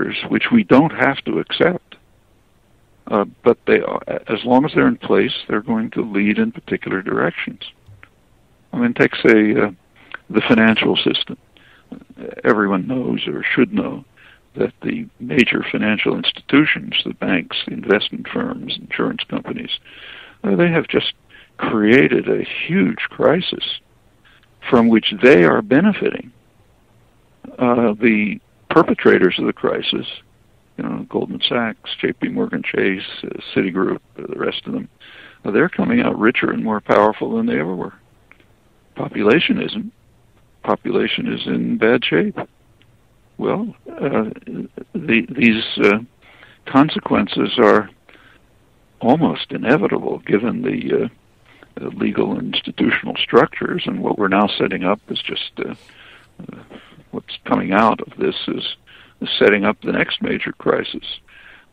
measures which we don't have to accept. But they are, as long as they're in place, they're going to lead in particular directions. I mean, take, say, the financial system. Everyone knows or should know that the major financial institutions, the banks, the investment firms, insurance companies, they have just created a huge crisis from which they are benefiting. The perpetrators of the crisis, Goldman Sachs, J.P. Morgan Chase, Citigroup, the rest of them, they're coming out richer and more powerful than they ever were. Population isn't. Population is in bad shape. Well, these consequences are almost inevitable given the legal and institutional structures, and what we're now setting up is just what's coming out of this is setting up the next major crisis.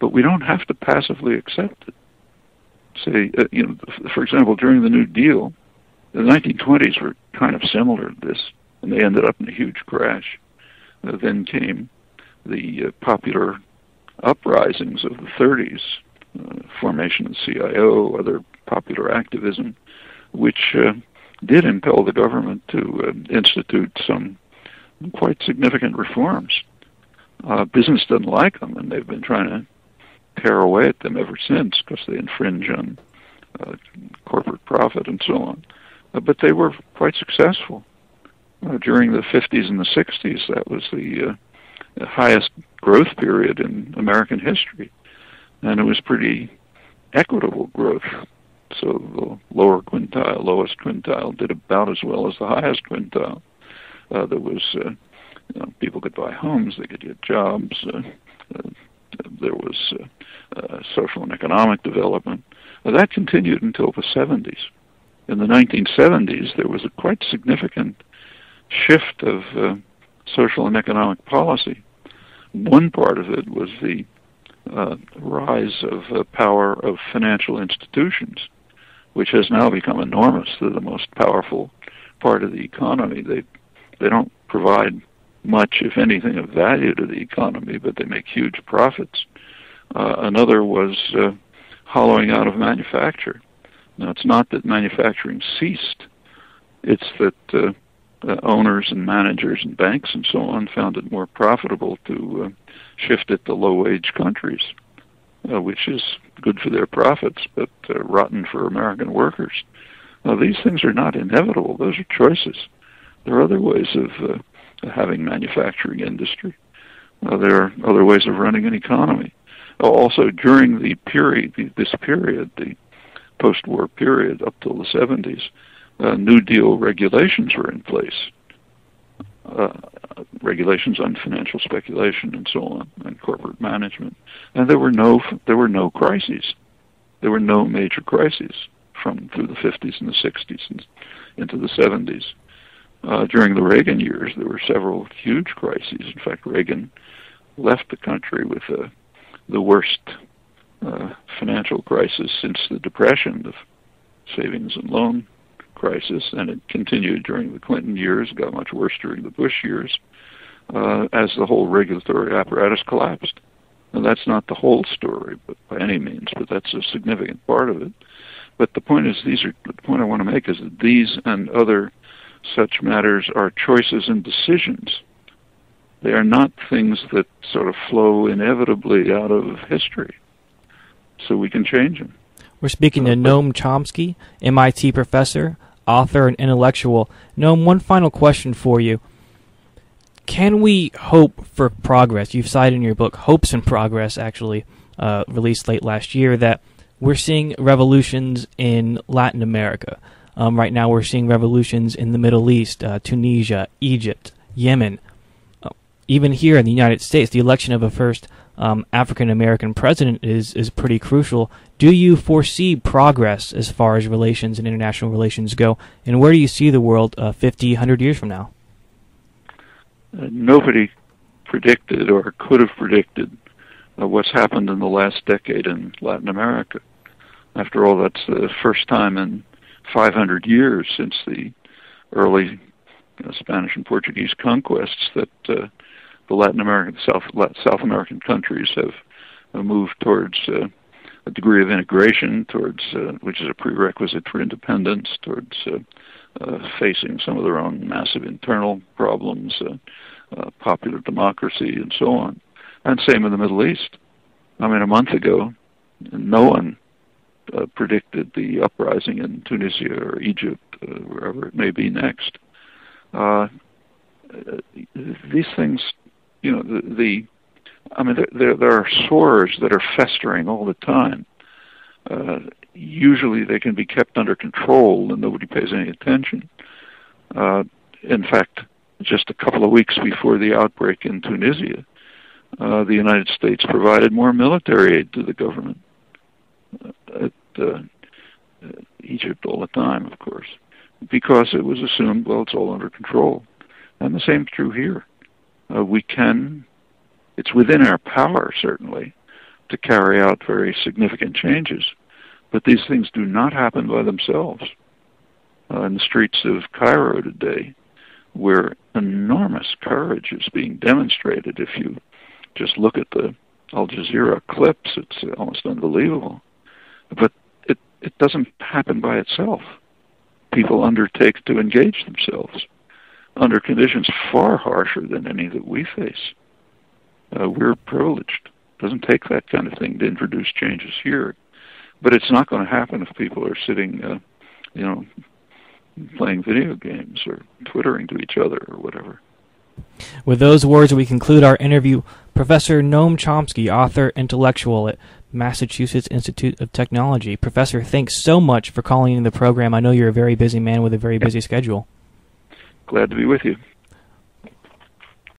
But we don't have to passively accept it. Say, for example, during the New Deal, the 1920s were kind of similar to this, and they ended up in a huge crash. Then came the popular uprisings of the 30s, formation of the CIO, other popular activism, which did impel the government to institute some quite significant reforms. Business doesn't like them, and they've been trying to tear away at them ever since because they infringe on corporate profit and so on. But they were quite successful. During the 50s and the 60s, that was the highest growth period in American history. And it was pretty equitable growth. So the lowest quintile did about as well as the highest quintile. There was, people could buy homes, they could get jobs, there was social and economic development. That continued until the 70s. In the 1970s, there was a quite significant shift of social and economic policy. One part of it was the rise of power of financial institutions, which has now become enormous. They're the most powerful part of the economy. They don't provide much, if anything, of value to the economy, but they make huge profits. Another was hollowing out of manufacture. Now, it's not that manufacturing ceased. It's that owners and managers and banks and so on found it more profitable to shift it to low-wage countries, which is good for their profits, but rotten for American workers. Now, these things are not inevitable. Those are choices. There are other ways of having manufacturing industry. There are other ways of running an economy. Also, during the period, the post-war period up till the 70s, New Deal regulations were in place. Regulations on financial speculation and so on, and corporate management. And there were no crises. There were no major crises through the 50s and the 60s and into the 70s. During the Reagan years, there were several huge crises. In fact, Reagan left the country with the worst financial crisis since the Depression, the savings and loan crisis, and it continued during the Clinton years, got much worse during the Bush years, as the whole regulatory apparatus collapsed. And that's not the whole story, but by any means, but that's a significant part of it. But the point is, the point I want to make is that these and other such matters are choices and decisions. They are not things that sort of flow inevitably out of history. So we can change them. We're speaking to Noam Chomsky, MIT professor, author, and intellectual. Noam, one final question for you. Can we hope for progress? You've cited in your book, Hopes and Progress, actually, released late last year, that we're seeing revolutions in Latin America. Right now we're seeing revolutions in the Middle East, Tunisia, Egypt, Yemen. Even here in the United States, the election of a first African-American president is pretty crucial. Do you foresee progress as far as relations and international relations go? And where do you see the world 50, 100 years from now? Nobody predicted or could have predicted what's happened in the last decade in Latin America. After all, that's the first time in 500 years since the early Spanish and Portuguese conquests that the Latin American, South American countries have moved towards a degree of integration, towards which is a prerequisite for independence, towards facing some of their own massive internal problems, popular democracy, and so on. And same in the Middle East. I mean, a month ago, no one predicted the uprising in Tunisia or Egypt, wherever it may be next. These things, you know, there are sores that are festering all the time. Usually they can be kept under control and nobody pays any attention. In fact, just a couple of weeks before the outbreak in Tunisia, the United States provided more military aid to the government. Egypt all the time, of course, because it was assumed, well, it's all under control. And the same is true here. It's within our power, certainly, to carry out very significant changes, but these things do not happen by themselves. In the streets of Cairo today, where enormous courage is being demonstrated, if you just look at the Al Jazeera clips, it's almost unbelievable. But it doesn't happen by itself. People undertake to engage themselves under conditions far harsher than any that we face. We're privileged. It doesn't take that kind of thing to introduce changes here. But it's not going to happen if people are sitting, playing video games or twittering to each other or whatever. With those words, we conclude our interview. Professor Noam Chomsky, author, intellectual at Massachusetts Institute of Technology. Professor, thanks so much for calling in the program. I know you're a very busy man with a very busy schedule. Glad to be with you.